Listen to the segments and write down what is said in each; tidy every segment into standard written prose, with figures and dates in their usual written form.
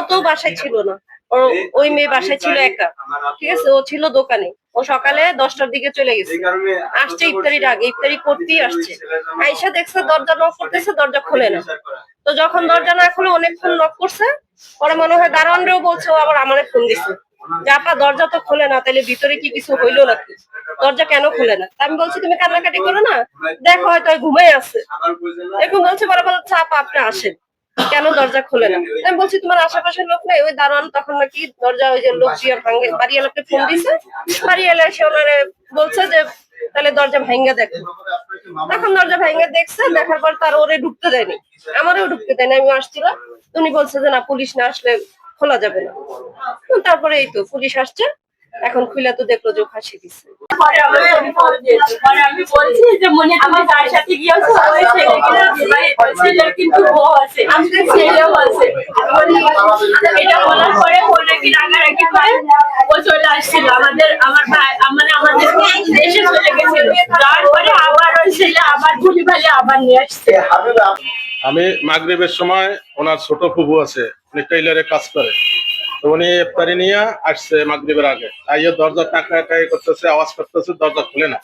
তো বাসায় ছিল না, ওই মেয়ে বাসায় ছিল একা, ঠিক আছে, ও ছিল দোকানে। ও সকালে 10টার দিকে চলে গেছে, আসছে ইফতারির আগে, ইফতারি করতেই আসছে। আইসা দেখছে দরজা নক করতেছে, দরজা খোলে না। তো যখন দরজা না খুলে অনেকক্ষণ নক করছে, পরে মনে হয় দারোয়ানরাও বলছে, ও আবার আমারে ফোন দিছে যে আপা দরজা তো খোলে না, তাহলে ভিতরে কি কিছু হইলো নাকি, দরজা কেন খোলে না? আমি বলছি তুমি কান্নাকাটি করো না, দেখো হয়তো ঘুমাই আছে, এরকম বলছে। পরে বলছে আপা আপনি আসেন, কেন দরজা খোলে না? আমি বলছি তোমার আশেপাশের লোক নাই? ওই দারোয়ান তখন নাকি দরজা ওই যে লোক দিয়ে ভাঙে, বাড়িওয়ালাকে ফোন দিছে, বাড়িওয়ালা এসে ওনারে বলছে যে তাহলে দরজা ভাঙ্গা দেখো। তখন দরজা ভাঙ্গা দেখছে, দেখার পর তার ওরে ঢুকতে দেয়নি, আমারও ঢুকতে দেয়নি, আমি আসছিলাম। উনি বলছে যে না, পুলিশ না আসলে খোলা যাবে না। তারপরে এই তো পুলিশ আসছে, এখন খুলে তো দেখলো যে ফাঁসি দিচ্ছে। পরে আমি বলছি যে মনে তুমি তার সাথে গিয়েছো, ওই ছেলের কিন্তু বউ আছে, আমাদের ছেলেও আছে। এটা বলার পরে ও নাকি রাগারাগি করে ও চলে আসছিল আমার ভাই, মানে আমাদের দেশে চলে গেছিল। তারপরে আবার ওই ছেলে আবার ভুলি ভালে আবার নিয়ে আসছে। আমি মাগরিবের সময় ওনার ছোট ফুফু আছে, উনি টেইলারে কাজ করে, তো উনি ইফতারি নিয়ে আসছে মাগরিবের আগে, আইয়ে দরজা টাকাটাই করতেছে, আওয়াজ করতেছে, দরজা খুলে না।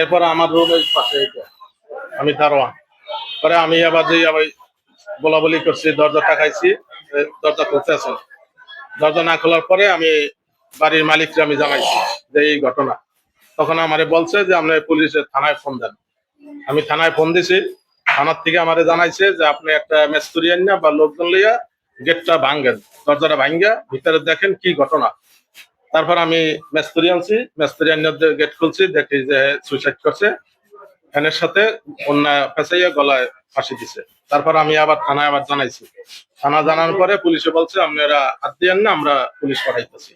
এরপর আমার রুম ওই পাশে, আমি দারোয়ান। পরে আমি আবার যে আবার বলা বলি করছি, দরজা টাকাইছি, দরজা খুলতে আছে না। দরজা না খোলার পরে আমি বাড়ির মালিককে আমি জানাইছি যে এই ঘটনা। তখন আমারে বলছে যে আপনি পুলিশের থানায় ফোন দেন। আমি থানায় ফোন দিছি, থানার থেকে আমারে জানাইছে যে আপনি একটা মিস্ত্রি আনিয়া বা লোকজন লইয়া গেটটা ভাঙ্গেন, দরজাটা ভাঙ্গা ভিতরে দেখেন কি ঘটনা। তারপর আমি মিস্ত্রি আনছি, মিস্ত্রি আনিয়া গেট খুলছি, দেখি যে সুইসাইড করছে, ফ্যানের সাথে অন্য পেঁচাইয়া গলায় ফাঁসি দিছে। তারপর আমি আবার থানায় আবার জানাইছি, থানা জানানোর পরে পুলিশে বলছে আপনারা হাত দিয়েন না, আমরা পুলিশ পাঠাইতেছি।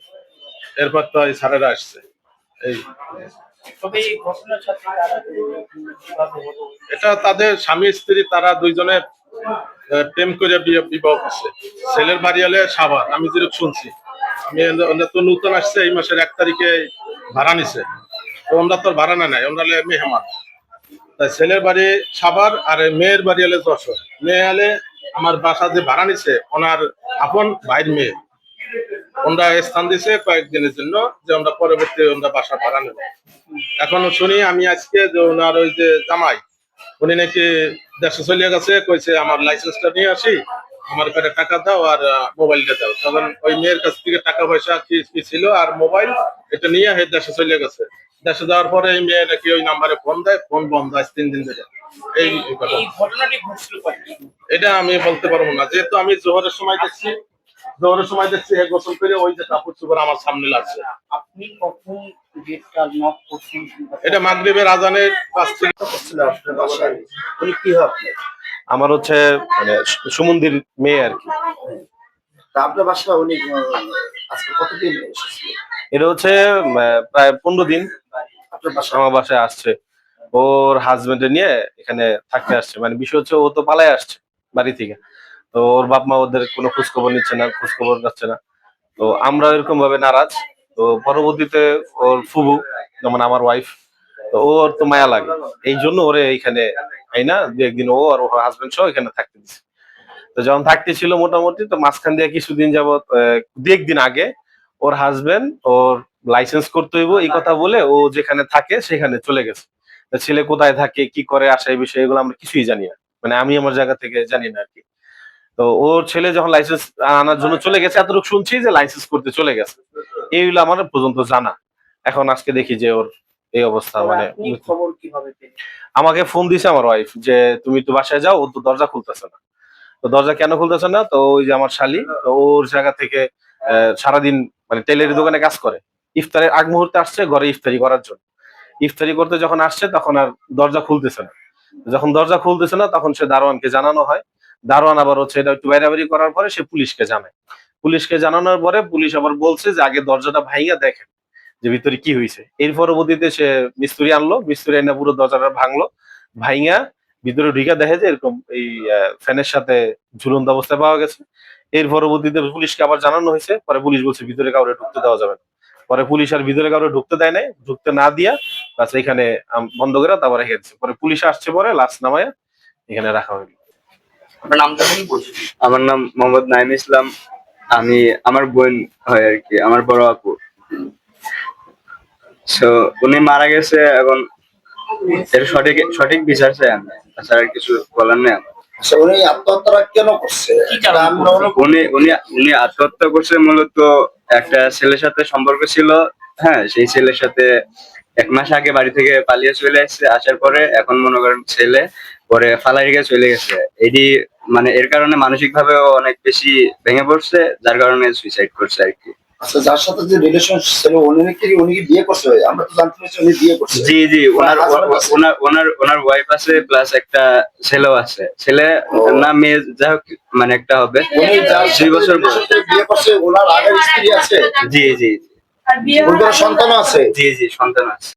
এরপর তো এই স্যারেরা আসছে। এই এটা তাদের স্বামী স্ত্রী, তারা দুইজনে প্রেম করে বিবাহ করছে। ছেলের বাড়ি হলে সাভার, আমি যেরকম শুনছি। আমি তো নতুন আসছে, এই মাসের 1 তারিখে ভাড়া নিছে। তো ওনারা তো ভাড়া নাই, ওনারা মেহমান। তাই ছেলের বাড়ি সাভার আর মেয়ের বাড়ি হলে যশোর। মেয়ে হলে আমার বাসা যে ভাড়া নিছে ওনার আপন ভাইয়ের মেয়ে, ওনারা স্থান দিছে কয়েকদিনের জন্য, যে আমরা পরবর্তী ওনারা বাসা ভাড়া নেব। এখন শুনি আমি আজকে যে ওনার ওই যে জামাই, উনি নাকি দেশে চলে গেছে, কইছে আমার লাইসেন্সটা নিয়ে আসি, আমার কাছে টাকা দাও আর মোবাইলটা দাও। তখন ওই মেয়ের কাছ থেকে টাকা পয়সা কি ছিল আর মোবাইল, এটা নিয়ে দেশে চলে গেছে। দেশে যাওয়ার পরে এই মেয়ে নাকি ওই নাম্বারে ফোন দেয়, ফোন বন্ধ আজ 3 দিন ধরে। এই ঘটনাটি ঘটছিল, এটা আমি বলতে পারবো না, যেহেতু আমি জোহরের সময় দেখছি, হে গোসল করে ওই যে কাপড় চোপড় আমার সামনে লাগছে। আপনি কখন গেটটা নক করছেন? এটা মাগরিবের আজানের কাছ থেকে করছিল। আপনার বাসায় উনি কি হয়? আমার হচ্ছে মানে সুমন্দির মেয়ে আর কি। তা আপনার বাসা উনি আজকে কতদিন এসেছিল? এটা হচ্ছে প্রায় 15 দিন আপনার বাসা আমার বাসায় আসছে। ওর হাজবেন্ড নিয়ে এখানে থাকতে আসছে। মানে বিষয় হচ্ছে ও তো পালায় আসছে বাড়ি থেকে। তো ওর বাপ মা ওদের কোনো খোঁজ খবর নিচ্ছে না, খোঁজ খবর যাচ্ছে না। তো আমরা এরকম ভাবে নারাজ। তো পরবর্তীতে ওর ফুবু, যেমন আমার ওয়াইফ, তো ওর তো মায়া লাগে, এই জন্য ওরে এইখানে না 2-1 দিন ও আর ওর হাজবেন্ড সহ এখানে থাকতে দিচ্ছে। তো যখন থাকতে ছিল মোটামুটি, তো মাঝখান দিয়ে কিছুদিন যাবত 2-1 দিন আগে ওর হাজবেন্ড ওর লাইসেন্স করতে হইব এই কথা বলে ও যেখানে থাকে সেখানে চলে গেছে। ছেলে কোথায় থাকে, কি করে, আসে, এই বিষয়ে এগুলো আমরা কিছুই জানি না, মানে আমি আমার জায়গা থেকে জানি না আর কি। তো ওর ছেলে যখন লাইসেন্স আনার জন্য চলে গেছে, এতটুকু শুনছি যে লাইসেন্স করতে চলে গেছে, এইগুলো আমার পর্যন্ত জানা। এখন আজকে দেখি যে ওর এই অবস্থা। মানে খবর কিভাবে পেলেন? আমাকে ফোন দিছে আমার ওয়াইফ যে তুমি একটু বাসায় যাও, ও তো দরজা খুলতেছে না। তো দরজা কেন খুলতেছে না, তো ওই যে আমার শালী, তো ওর জায়গা থেকে সারাদিন মানে টেলারি দোকানে কাজ করে, ইফতারের আগ মুহূর্তে আসছে ঘরে ইফতারি করার জন্য। ইফতারি করতে যখন আসছে তখন আর দরজা খুলতেছে না। যখন দরজা খুলতেছে না তখন সে দারোয়ানকে জানানো হয়। দারোয়ান আবার হচ্ছে এটা একটু বাইরাবাড়ি করার পরে সে পুলিশকে জানায়। পুলিশকে জানানোর পরে পুলিশ আবার বলছে যে আগে দরজাটা ভাইঙ্গা দেখেন যে ভিতরে কি হয়েছে। এর পরবর্তীতে সে মিস্ত্রি আনলো, মিস্ত্রি আইনা পুরো দরজাটা ভাঙলো, ভাইঙ্গা ভিতরে ঢুকে দেখে যে এরকম এই ফ্যানের সাথে ঝুলন্ত অবস্থায় পাওয়া গেছে। এর পরবর্তীতে পুলিশকে আবার জানানো হয়েছে, পরে পুলিশ বলছে ভিতরে কাউরে ঢুকতে দেওয়া যাবে না। পরে পুলিশ আর ভিতরে কাউরে ঢুকতে দেয় নাই, ঢুকতে না দিয়া বাস এখানে বন্ধ করে তারপরে রেখে দিচ্ছে। পরে পুলিশ আসছে, পরে লাশ নামায় এখানে রাখা হইল। আপনার নাম জানেন? আমার নাম মোহাম্মদ নাইম ইসলাম। আমি আমার বোন হয় আর কি, আমার বড় আপু। তো উনি মারা গেছে, এখন এর সঠিক সঠিক বিচার চাই আমি, তাছাড়া আর কিছু বলার নেই আমার। আচ্ছা, উনি আত্মহত্যাটা কেন করছে? আমরা উনি উনি উনি আত্মহত্যা করছে মূলত একটা ছেলের সাথে সম্পর্ক ছিল। হ্যাঁ, সেই ছেলের সাথে 1 মাস আগে বাড়ি থেকে পালিয়ে চলে আসছে। আসার পরে এখন মনে করেন ছেলে পরে ফালাই রেখে চলে গেছে। এটি মানে এর কারণে মানসিক ভাবে অনেক বেশি ভেঙে পড়ছে, যার কারণে সুইসাইড করছে আর কি। আচ্ছা, যার সাথে যে রিলেশন ছিল উনি কি বিয়ে করছে? আমরা তো জানতে পারছি উনি বিয়ে করছে। জি জি, ওনার husband আছে? ওনার ওনার ওনার ওয়াইফ আছে, প্লাস একটা ছেলেও আছে। ছেলে না মেয়ে, যাই হোক মানে একটা হবে। উনি যার 2 বছর বয়স। সাথে বিয়ে করছে ওনার আগের স্ত্রী আছে? জি জি আর বিয়ে ওর কোনো সন্তান আছে? জি জি, সন্তান আছে।